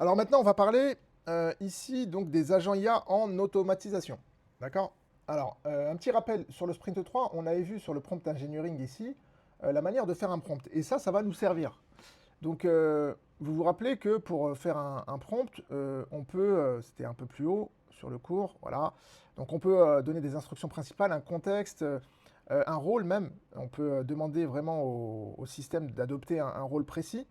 Alors maintenant, on va parler ici donc des agents IA en automatisation. D'accord? Alors, un petit rappel sur le Sprint 3, on avait vu sur le prompt engineering ici la manière de faire un prompt. Et ça va nous servir. Donc, vous vous rappelez que pour faire un prompt, on peut, c'était un peu plus haut sur le cours, voilà. Donc, on peut donner des instructions principales, un contexte, un rôle même. On peut demander vraiment au système d'adopter un rôle précis.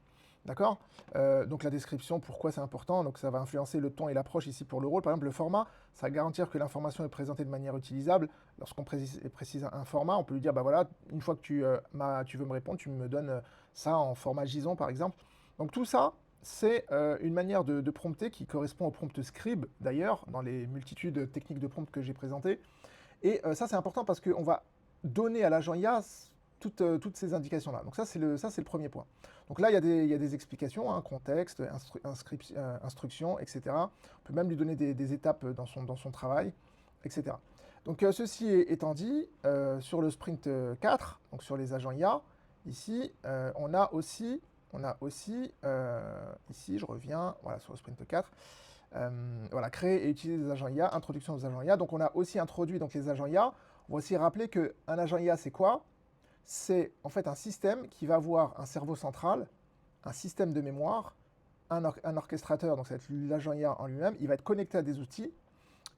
D'accord? Donc la description, pourquoi c'est important, donc ça va influencer le ton et l'approche ici pour le rôle. Par exemple, le format, ça va garantir que l'information est présentée de manière utilisable. Lorsqu'on précise un format, on peut lui dire, bah voilà, une fois que tu veux me répondre, tu me donnes ça en format JSON par exemple. Donc tout ça, c'est une manière de prompter qui correspond au prompt scribe d'ailleurs, dans les multitudes techniques de prompt que j'ai présentées. Et ça, c'est important parce qu'on va donner à l'agent IA toutes ces indications-là. Donc ça, c'est le premier point. Donc là, il y a des explications, hein, contexte, instruction, etc. On peut même lui donner des étapes dans son travail, etc. Donc ceci étant dit, sur le sprint 4, donc sur les agents IA, ici, ici, je reviens, voilà, sur le sprint 4, voilà, créer et utiliser des agents IA, introduction aux agents IA. Donc on a aussi introduit donc, les agents IA. On va aussi rappeler qu'un agent IA, c'est quoi? C'est en fait un système qui va avoir un cerveau central, un système de mémoire, un orchestrateur, donc ça va être l'agent IA en lui-même. Il va être connecté à des outils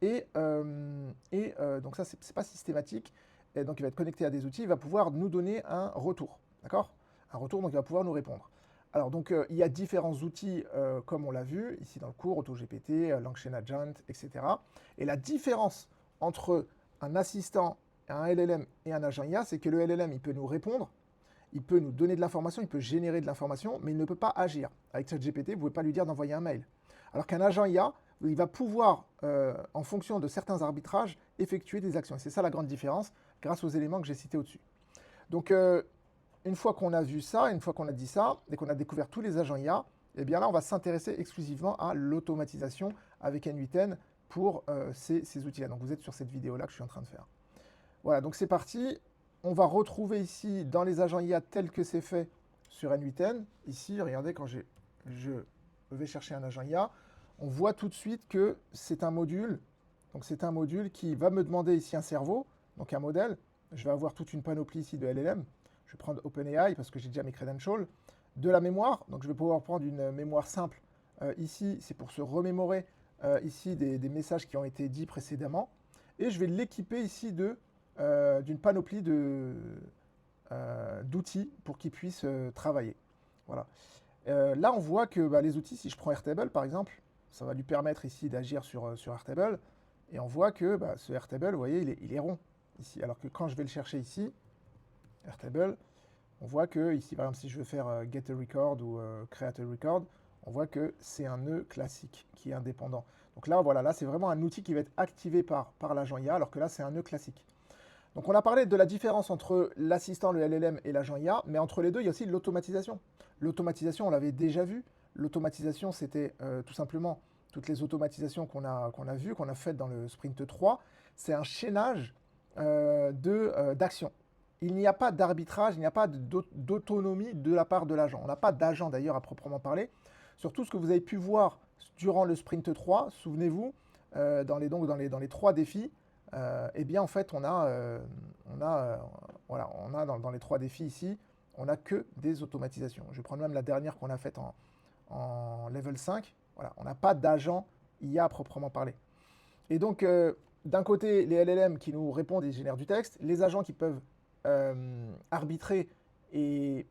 donc ça, c'est pas systématique. Et donc il va être connecté à des outils, il va pouvoir nous donner un retour. D'accord? Un retour, donc il va pouvoir nous répondre. Alors donc il y a différents outils, comme on l'a vu ici dans le cours, AutoGPT, LangChain Agent, etc. Et la différence entre un assistant, un LLM et un agent IA, c'est que le LLM, il peut nous répondre, il peut nous donner de l'information, il peut générer de l'information, mais il ne peut pas agir. Avec ChatGPT, vous ne pouvez pas lui dire d'envoyer un mail. Alors qu'un agent IA, il va pouvoir, en fonction de certains arbitrages, effectuer des actions. Et c'est ça la grande différence, grâce aux éléments que j'ai cités au-dessus. Donc, une fois qu'on a vu ça, une fois qu'on a dit ça, et qu'on a découvert tous les agents IA, eh bien là, on va s'intéresser exclusivement à l'automatisation avec N8N pour ces outils-là. Donc, vous êtes sur cette vidéo-là que je suis en train de faire. Voilà, donc c'est parti. On va retrouver ici, dans les agents IA tels que c'est fait sur N8N, ici, regardez, quand je vais chercher un agent IA, on voit tout de suite que c'est un module. Donc c'est un module qui va me demander ici un cerveau, donc un modèle. Je vais avoir toute une panoplie ici de LLM. Je vais prendre OpenAI parce que j'ai déjà mes credentials. De la mémoire, donc je vais pouvoir prendre une mémoire simple. Ici, c'est pour se remémorer ici des messages qui ont été dits précédemment. Et je vais l'équiper ici d'une panoplie d'outils pour qu'ils puissent travailler. Voilà. Là, on voit que bah, les outils, si je prends Airtable par exemple, ça va lui permettre ici d'agir sur Airtable. Et on voit que bah, ce Airtable, vous voyez, il est rond ici. Alors que quand je vais le chercher ici, Airtable, on voit que ici, par exemple, si je veux faire get a record ou create a record, on voit que c'est un nœud classique qui est indépendant. Donc là, voilà, là, c'est vraiment un outil qui va être activé par l'agent IA, alors que là, c'est un nœud classique. Donc on a parlé de la différence entre l'assistant, le LLM et l'agent IA, mais entre les deux, il y a aussi l'automatisation. L'automatisation, on l'avait déjà vu. L'automatisation, c'était tout simplement toutes les automatisations qu'on a vues, qu'on a faites dans le sprint 3. C'est un chaînage d'actions. Il n'y a pas d'arbitrage, il n'y a pas d'autonomie de la part de l'agent. On n'a pas d'agent d'ailleurs à proprement parler. Sur tout ce que vous avez pu voir durant le sprint 3, souvenez-vous, dans les trois défis, eh bien en fait on a dans les trois défis ici, on n'a que des automatisations. Je vais prendre même la dernière qu'on a faite en level 5. Voilà, on n'a pas d'agent IA à proprement parler. Et donc d'un côté les LLM qui nous répondent et génèrent du texte, les agents qui peuvent arbitrer et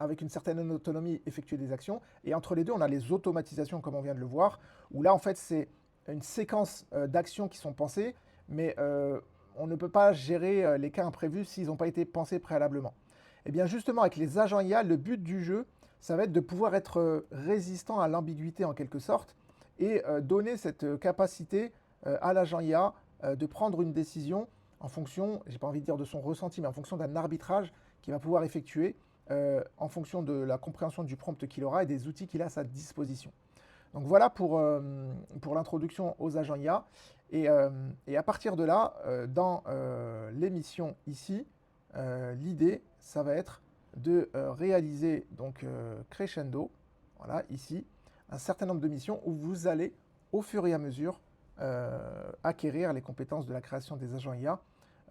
avec une certaine autonomie effectuer des actions, et entre les deux on a les automatisations comme on vient de le voir, où là en fait c'est une séquence d'actions qui sont pensées, mais on ne peut pas gérer les cas imprévus s'ils n'ont pas été pensés préalablement. Et bien justement avec les agents IA, le but du jeu, ça va être de pouvoir être résistant à l'ambiguïté en quelque sorte, et donner cette capacité à l'agent IA de prendre une décision en fonction, j'ai pas envie de dire de son ressenti, mais en fonction d'un arbitrage qu'il va pouvoir effectuer en fonction de la compréhension du prompt qu'il aura et des outils qu'il a à sa disposition. Donc voilà pour l'introduction aux agents IA. Et à partir de là, dans l'émission ici, l'idée, ça va être de réaliser donc Crescendo, voilà, ici, un certain nombre de missions où vous allez, au fur et à mesure, acquérir les compétences de la création des agents IA,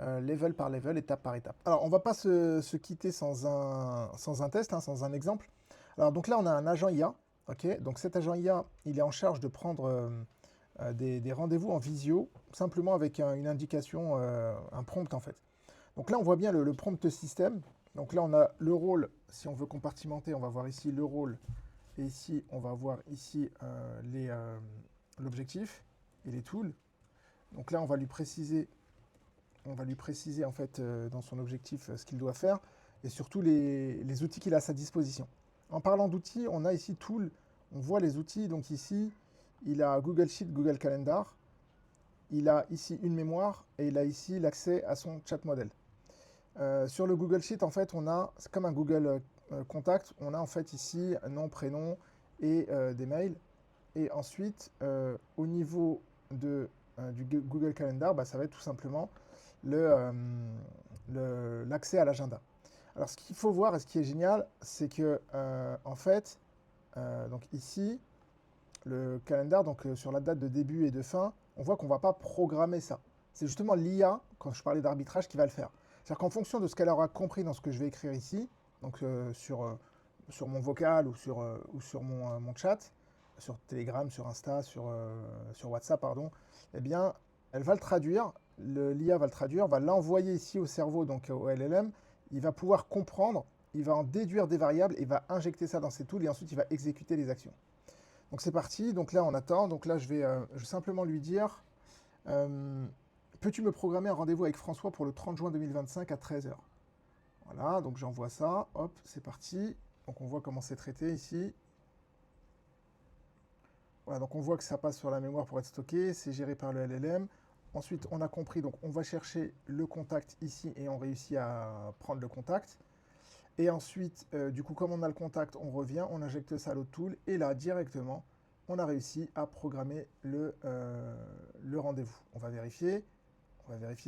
level par level, étape par étape. Alors, on ne va pas se quitter sans un test, hein, sans un exemple. Alors, donc là, on a un agent IA. Ok, donc cet agent IA, il est en charge de prendre des rendez-vous en visio, simplement avec une indication, un prompt en fait. Donc là, on voit bien le prompt système. Donc là, on a le rôle. Si on veut compartimenter, on va voir ici le rôle. Et ici, on va voir ici l'objectif et les tools. Donc là, on va lui préciser en fait dans son objectif ce qu'il doit faire et surtout les outils qu'il a à sa disposition. En parlant d'outils, on a ici Tool, on voit les outils. Donc ici, il a Google Sheet, Google Calendar. Il a ici une mémoire et il a ici l'accès à son chat model. Sur le Google Sheet, en fait, c'est comme un Google Contact, on a en fait ici nom, prénom et des mails. Et ensuite, au niveau du Google Calendar, bah, ça va être tout simplement l'accès à l'agenda. Alors, ce qu'il faut voir et ce qui est génial, c'est que, en fait, donc ici, le calendar, donc sur la date de début et de fin, on voit qu'on ne va pas programmer ça. C'est justement l'IA, quand je parlais d'arbitrage, qui va le faire. C'est-à-dire qu'en fonction de ce qu'elle aura compris dans ce que je vais écrire ici, donc sur mon vocal ou sur mon chat, sur Telegram, sur Insta, sur WhatsApp, pardon, eh bien, elle va le traduire, l'IA va le traduire, va l'envoyer ici au cerveau, donc au LLM, il va pouvoir comprendre, il va en déduire des variables, et va injecter ça dans ses tools, et ensuite il va exécuter les actions. Donc c'est parti, donc là on attend, donc là je vais simplement lui dire, peux-tu me programmer un rendez-vous avec François pour le 30 juin 2025 à 13 h? Voilà, donc j'envoie ça, hop, c'est parti. Donc on voit comment c'est traité ici. Voilà, donc on voit que ça passe sur la mémoire pour être stocké, c'est géré par le LLM. Ensuite, on a compris, donc on va chercher le contact ici et on réussit à prendre le contact. Et ensuite, du coup, comme on a le contact, on revient, on injecte ça à l'autre tool et là, directement, on a réussi à programmer le rendez-vous. On va vérifier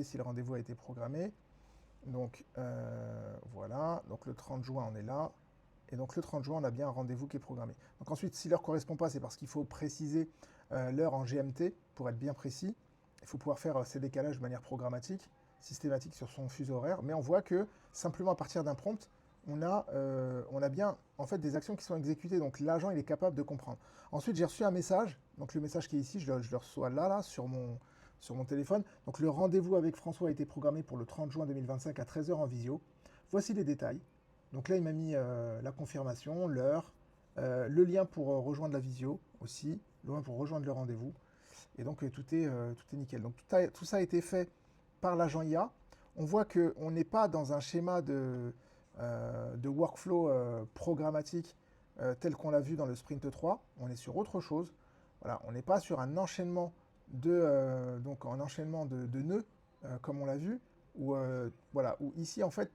si le rendez-vous a été programmé. Donc voilà, donc le 30 juin, on est là. Et donc le 30 juin, on a bien un rendez-vous qui est programmé. Donc ensuite, si l'heure ne correspond pas, c'est parce qu'il faut préciser l'heure en GMT pour être bien précis. Il faut pouvoir faire ces décalages de manière programmatique, systématique sur son fuseau horaire. Mais on voit que simplement à partir d'un prompt, on a bien en fait des actions qui sont exécutées. Donc l'agent, il est capable de comprendre. Ensuite, j'ai reçu un message. Donc le message qui est ici, je le reçois là, sur mon téléphone. Donc le rendez-vous avec François a été programmé pour le 30 juin 2025 à 13 h en visio. Voici les détails. Donc là, il m'a mis la confirmation, l'heure, le lien pour rejoindre la visio aussi, le lien pour rejoindre le rendez-vous. Et donc tout est nickel. Donc tout ça a été fait par l'agent IA. On voit qu'on n'est pas dans un schéma de workflow programmatique tel qu'on l'a vu dans le Sprint 3. On est sur autre chose. Voilà, on n'est pas sur un enchaînement de nœuds, comme on l'a vu, où ici, en fait,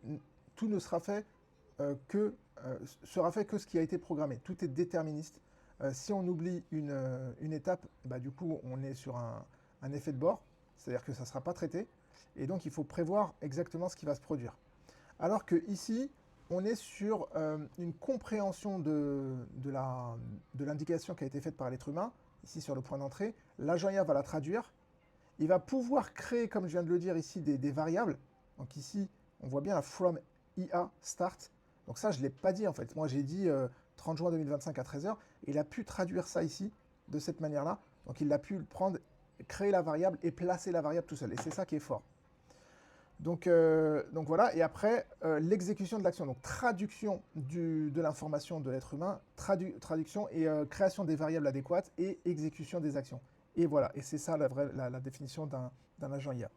tout ne sera fait sera fait que ce qui a été programmé. Tout est déterministe. Si on oublie une étape, bah, du coup, on est sur un effet de bord, c'est-à-dire que ça ne sera pas traité, et donc il faut prévoir exactement ce qui va se produire. Alors que ici, on est sur une compréhension de l'indication qui a été faite par l'être humain, ici sur le point d'entrée. L'agent IA va la traduire. Il va pouvoir créer, comme je viens de le dire ici, des variables. Donc ici, on voit bien la from IA start. Donc ça, je ne l'ai pas dit en fait. Moi, j'ai dit 30 juin 2025 à 13 h. Et il a pu traduire ça ici, de cette manière-là. Donc il a pu le prendre, créer la variable et placer la variable tout seul. Et c'est ça qui est fort. Donc voilà, et après, l'exécution de l'action, donc traduction de l'information de l'être humain, traduction et création des variables adéquates et exécution des actions. Et voilà, et c'est ça la définition d'un agent IA.